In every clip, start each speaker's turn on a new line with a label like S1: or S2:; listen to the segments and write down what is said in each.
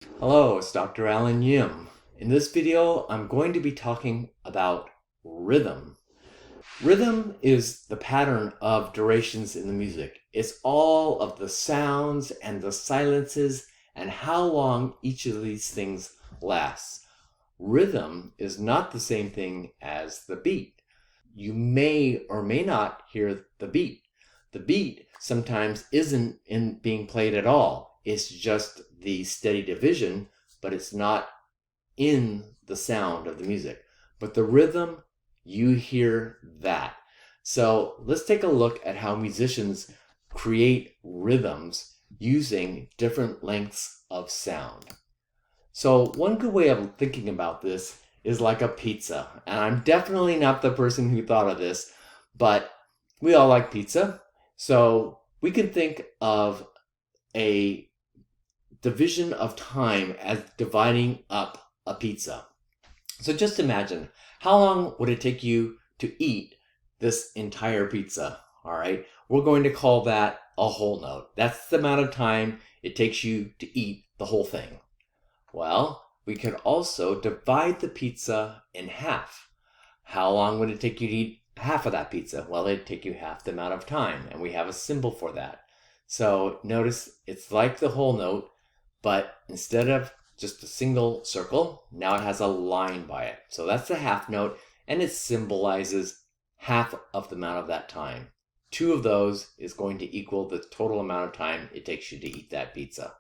S1: Hello, it's Dr. Alan Yim. In this video, I'm going to be talking about rhythm. Rhythm is the pattern of durations in the music. It's all of the sounds and the silences and how long each of these things lasts. Rhythm is not the same thing as the beat. You may or may not hear the beat. The beat sometimes isn't being played at all. It's just the steady division, but it's not in the sound of the music. But the rhythm, you hear that. So let's take a look at how musicians create rhythms using different lengths of sound. So one good way of thinking about this is like a pizza. And I'm definitely not the person who thought of this, but we all like pizza. So we can think of a division of time as dividing up a pizza. So just imagine, how long would it take you to eat this entire pizza? All right, we're going to call that a whole note. That's the amount of time it takes you to eat the whole thing. Well, we could also divide the pizza in half. How long would it take you to eat half of that pizza? Well, it'd take you half the amount of time, and we have a symbol for that. So notice it's like the whole note, but instead of just a single circle, now it has a line by it. So that's the half note, and it symbolizes half of the amount of that time. Two of those is going to equal the total amount of time it takes you to eat that pizza.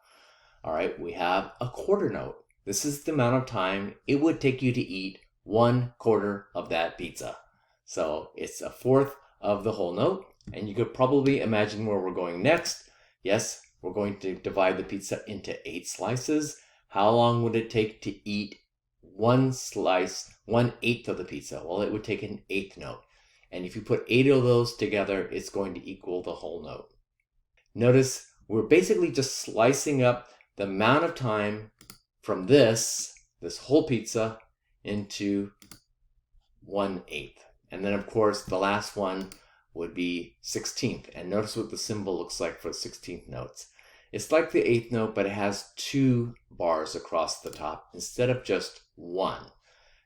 S1: All right, we have a quarter note. This is the amount of time it would take you to eat 1/4 of that pizza. So it's a fourth of the whole note, and you could probably imagine where we're going next. Yes, we're going to divide the pizza into 8 slices. How long would it take to eat one slice, 1/8 of the pizza? Well, it would take an eighth note. And if you put 8 of those together, it's going to equal the whole note. Notice we're basically just slicing up the amount of time from this whole pizza into 1/8. And then of course the last one would be 16th. And notice what the symbol looks like for 16th notes. It's like the 8th note, but it has 2 bars across the top instead of just 1.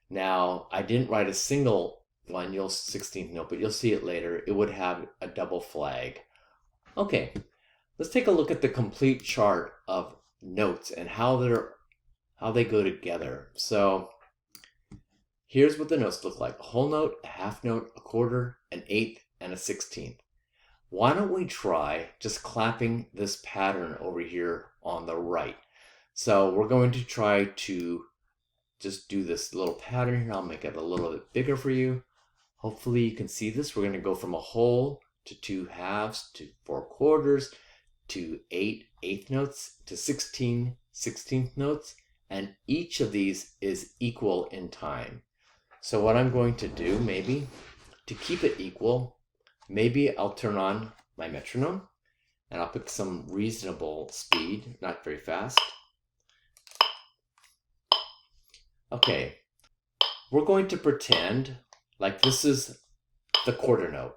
S1: Now, I didn't write a single one, 16th note, but you'll see it later. It would have a double flag. Okay, let's take a look at the complete chart of notes and how they go together. So here's what the notes look like: a whole note, a half note, a quarter, an eighth, and a 16th. Why don't we try just clapping this pattern over here on the right? So we're going to try to just do this little pattern here. I'll make it a little bit bigger for you. Hopefully you can see this. We're going to go from a whole to 2 halves to 4 quarters to 8 eighth notes to 16 16th notes, and each of these is equal in time. So what I'm going to do, maybe to keep it equal, maybe I'll turn on my metronome and I'll pick some reasonable speed, not very fast. Okay, we're going to pretend like this is the quarter note.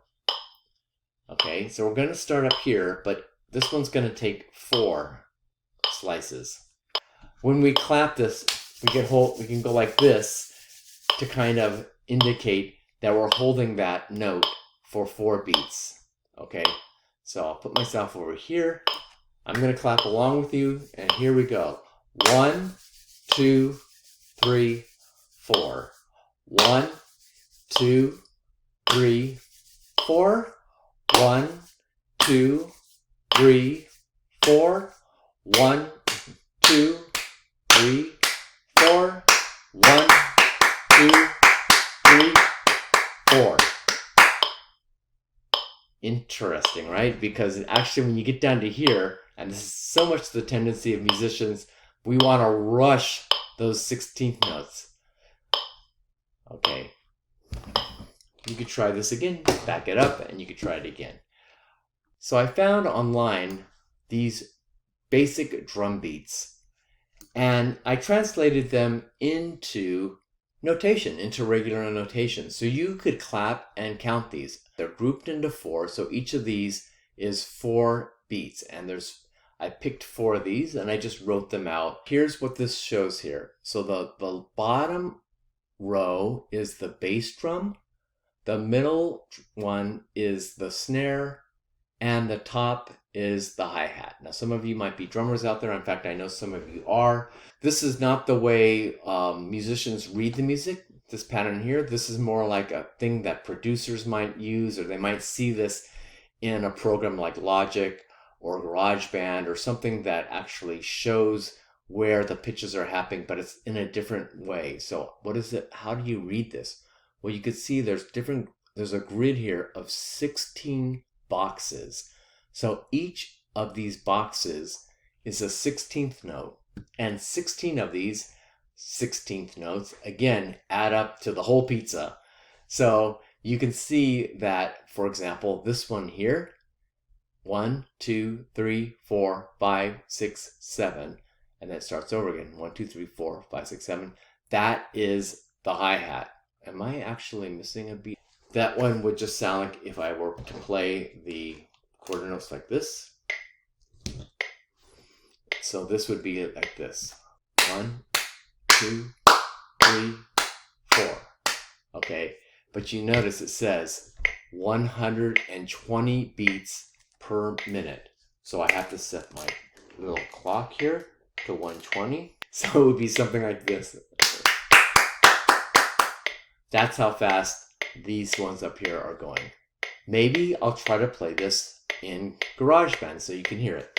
S1: Okay, so we're going to start up here, but this one's going to take 4 slices. When we clap this, we can go like this to kind of indicate that we're holding that note for 4 beats. Okay, so I'll put myself over here. I'm going to clap along with you, and here we go. 1, 2, 3, 4. 1, 2, 3, 4. 1, 2, 3, 4. 1, 2, 3, 4. 1, 2, 3, 4. Interesting, right? Because actually when you get down to here, and this is so much the tendency of musicians, we want to rush those 16th notes. Okay. You could try this again, back it up, and you could try it again. So I found online these basic drum beats, and I translated them into notation, into regular notation. So you could clap and count these. They're grouped into 4, so each of these is 4 beats, and there's I picked 4 of these and I just wrote them out. Here's what this shows here. So the bottom row is the bass drum, the middle one is the snare, and the top is the hi-hat. Now some of you might be drummers out there. In fact, I know some of you are. This is not the way musicians read the music, this pattern here. This is more like a thing that producers might use, or they might see this in a program like Logic or GarageBand or something that actually shows where the pitches are happening, but it's in a different way. So what is it? How do you read this? Well, you can see there's a grid here of 16 boxes. So each of these boxes is a 16th note, and 16 of these 16th notes again add up to the whole pizza. So you can see that, for example, this one here, 1, 2, 3, 4, 5, 6, 7, and then it starts over again. 1, 2, 3, 4, 5, 6, 7. That is the hi-hat. Am I actually missing a beat? That one would just sound like if I were to play the quarter notes like this. So this would be like this. 1, 2, 3, 4. Okay, but you notice it says 120 beats per minute. So I have to set my little clock here to 120. So it would be something like this. That's how fast these ones up here are going. Maybe I'll try to play this in GarageBand so you can hear it.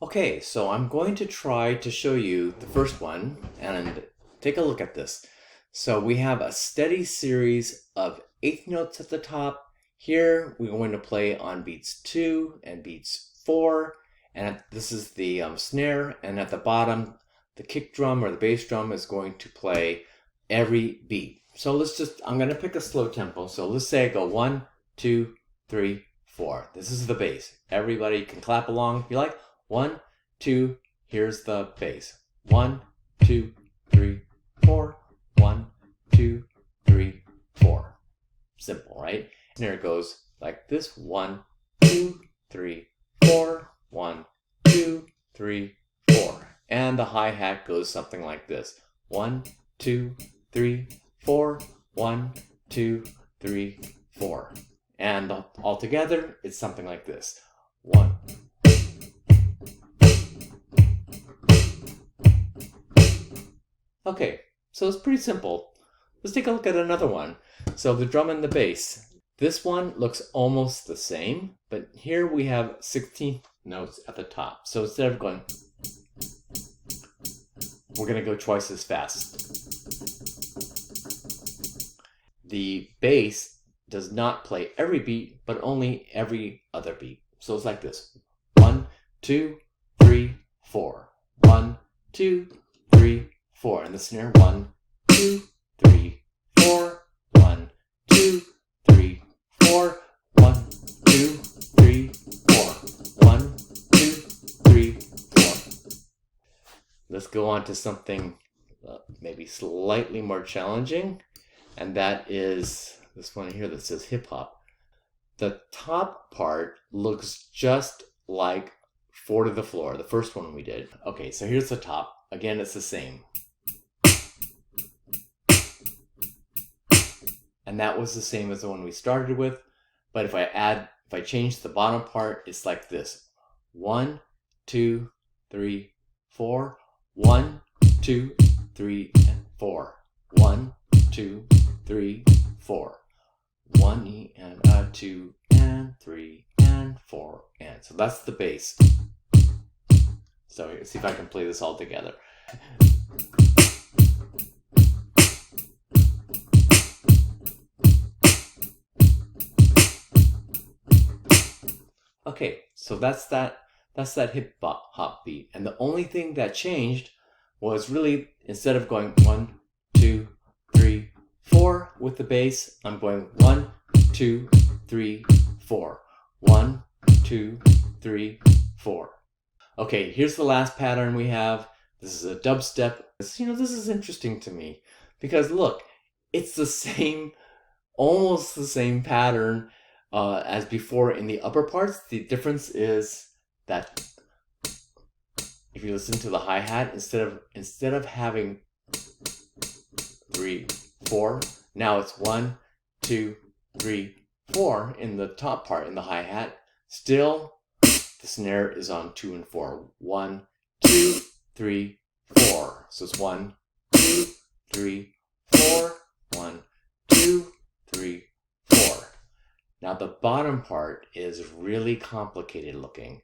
S1: Okay, so I'm going to try to show you the first one and take a look at this. So we have a steady series of eighth notes at the top. Here we're going to play on beats 2 and beats 4, and this is the snare, and at the bottom the kick drum or the bass drum is going to play every beat. So I'm going to pick a slow tempo. So let's say I go 1, 2, 3, 4. This is the bass. Everybody can clap along if you like. 1, 2, here's the bass. 1, 2, 3, 4. 1, 2, 3, 4. Simple, right? Snare goes like this. 1, 2, 3, 4. 1, 2, 3, 4. And the hi-hat goes something like this. 1, 2, 3, 4. 1, 2, 3, 4. And all together, it's something like this. 1. Okay, so it's pretty simple. Let's take a look at another one. So the drum and the bass. This one looks almost the same, but here we have 16 notes at the top. So instead of going, we're going to go twice as fast. The bass does not play every beat, but only every other beat. So it's like this. 1, 2, 3, 4. 1, 2, 3, 4. And the snare, 1, 2, 3, 4. 1, 2, 3, 4. 1, 2, 3, 4. 1, 2, 3, 4. Let's go on to something maybe slightly more challenging, and that is this one here that says hip hop. The top part looks just like 4 to the floor, the first one we did. Okay, so here's the top. Again, it's the same. And that was the same as the one we started with. But if I change the bottom part, it's like this. 1, 2, 3, 4. 1, 2, 3, and 4. 1, 2, 3, 4. 1 and 2 and 3 and 4 and so that's the bass. So let's see if I can play this all together. Okay, so that's that hip hop beat, and the only thing that changed was really, instead of going 1, 2, 3, 4 with the bass, I'm going 1, 2, 3, 4. 1, 2, 3, 4. Okay, here's the last pattern we have. This is a dubstep. This is interesting to me because look, it's the same, almost the same pattern as before in the upper parts. The difference is that if you listen to the hi-hat, instead of having 3, 4, now it's 1, 2, 3, 4 in the top part in the hi-hat. Still, the snare is on 2 and 4. 1, 2, 3, 4. So it's 1, 2, 3, 4. 1, 2, 3, 4. Now the bottom part is really complicated looking.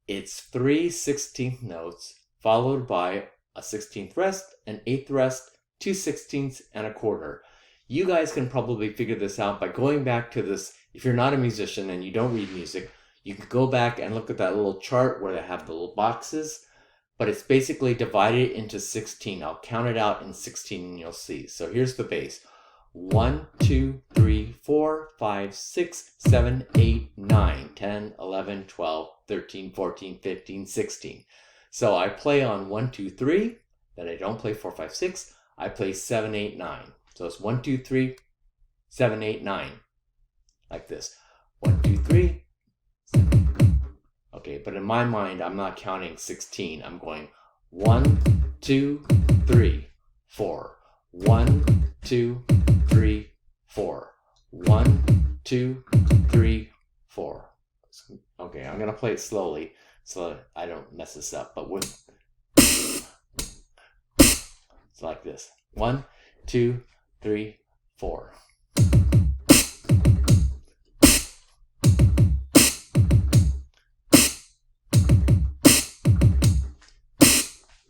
S1: It's 3 16th notes followed by a 16th rest, an 8th rest, 2 16ths, and a quarter. You guys can probably figure this out by going back to this. If you're not a musician and you don't read music, you can go back and look at that little chart where they have the little boxes, but it's basically divided into 16. I'll count it out in 16 and you'll see. So here's the bass. 1, 2, 3, 4, 5, 6, 7, 8, 9, 10, 11, 12, 13, 14, 15, 16. So I play on 1, 2, 3, then I don't play 4, 5, 6. I play 7, 8, 9. So it's 1, 2, 3, 7, 8, 9. Like this. 1, 2, 3, 7. Okay, but in my mind, I'm not counting 16. I'm going 1, 2, 3, 4. 1, 2, 3, 4. 1, 2, 3, 4. Okay, I'm going to play it slowly so that I don't mess this up. But with it's like this. 1, 2, 3, 4.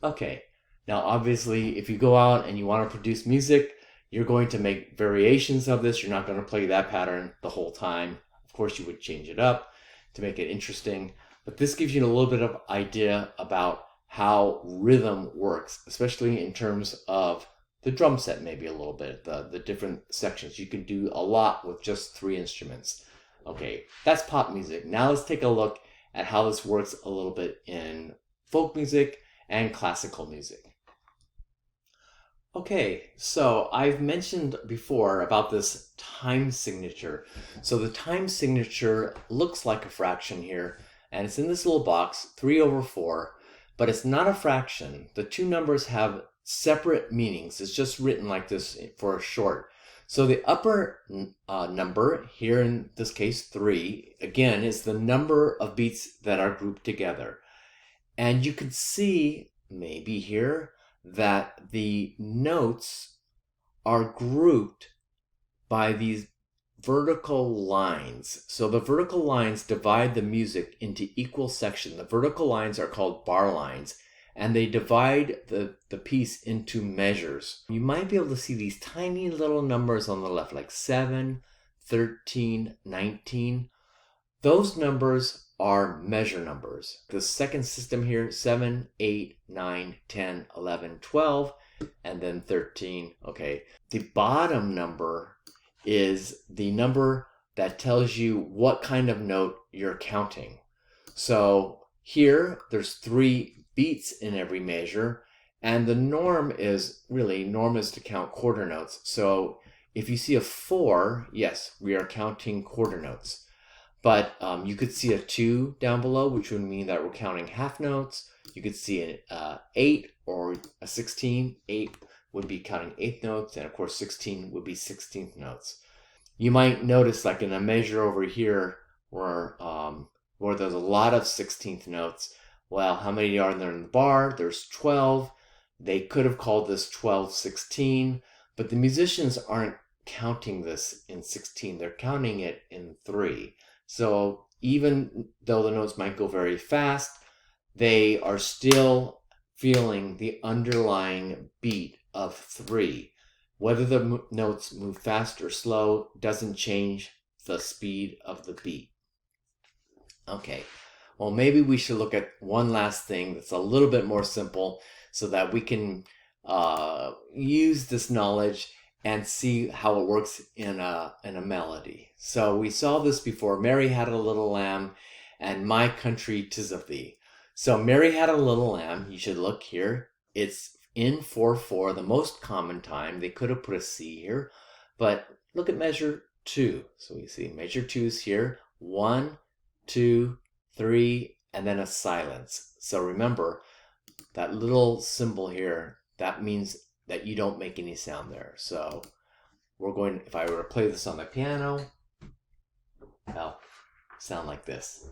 S1: Okay, now obviously if you go out and you want to produce music, you're going to make variations of this. You're not going to play that pattern the whole time. Of course, you would change it up to make it interesting, but this gives you a little bit of idea about how rhythm works, especially in terms of the drum set, maybe a little bit, the different sections. You can do a lot with just 3 instruments. Okay, that's pop music. Now let's take a look at how this works a little bit in folk music and classical music. Okay, so I've mentioned before about this time signature. So the time signature looks like a fraction here, and it's in this little box, 3/4, but it's not a fraction. The two numbers have separate meanings. It's just written like this for a short. So the upper number, here in this case 3, again, is the number of beats that are grouped together. And you can see, maybe here, that the notes are grouped by these vertical lines. So the vertical lines divide the music into equal sections. The vertical lines are called bar lines, and they divide the piece into measures. You might be able to see these tiny little numbers on the left, like 7, 13, 19. Those numbers are measure numbers. The second system here, 7, 8, 9, 10, 11, 12, and then 13. Okay, the bottom number is the number that tells you what kind of note you're counting. So here, there's 3 beats in every measure, and the norm is to count quarter notes. So if you see a 4, yes, we are counting quarter notes. But you could see a 2 down below, which would mean that we're counting half notes. You could see an 8 or a 16. 8 would be counting eighth notes, and of course 16 would be 16th notes. You might notice, like in a measure over here, where there's a lot of 16th notes. Well, how many are there in the bar? There's 12. They could have called this 12/16, but the musicians aren't counting this in 16. They're counting it in 3. So even though the notes might go very fast, they are still feeling the underlying beat of 3. Whether the notes move fast or slow doesn't change the speed of the beat. Okay, well, maybe we should look at one last thing that's a little bit more simple so that we can use this knowledge and see how it works in a melody. So we saw this before. Mary had a little lamb, and my country 'tis of thee. So Mary had a little lamb. You should look here. It's in 4/4, the most common time. They could have put a C here, but look at measure 2. So we see major 2s here. 1, 2, 3, and then a silence. So remember, that little symbol here, that means that you don't make any sound there. So we're going, if I were to play this on the piano, well, sound like this.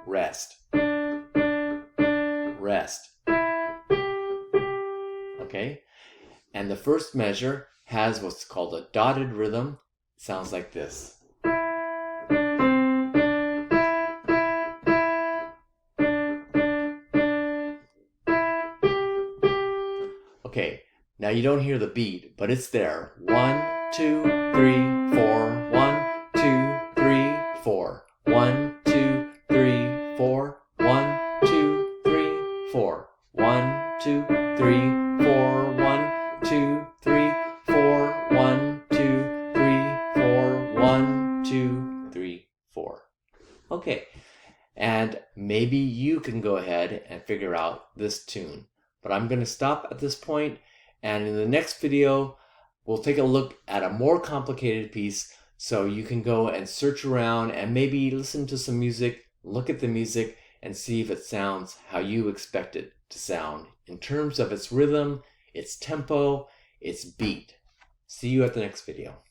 S1: Rest. Rest. Okay? And the first measure has what's called a dotted rhythm. It sounds like this. Okay, now you don't hear the beat, but it's there. 1, 2, 3, 4. 1, 2, 3, 4. 1, 2, 3, 4. 1, 2, 3, 4. 1, 2, 3, 4. 1, 2, 3, 4. 1, 2, 3, 4. 1, 2, 3, 4. Okay, and maybe you can go ahead and figure out this tune. But I'm going to stop at this point, and in the next video, we'll take a look at a more complicated piece so you can go and search around and maybe listen to some music, look at the music, and see if it sounds how you expect it to sound in terms of its rhythm, its tempo, its beat. See you at the next video.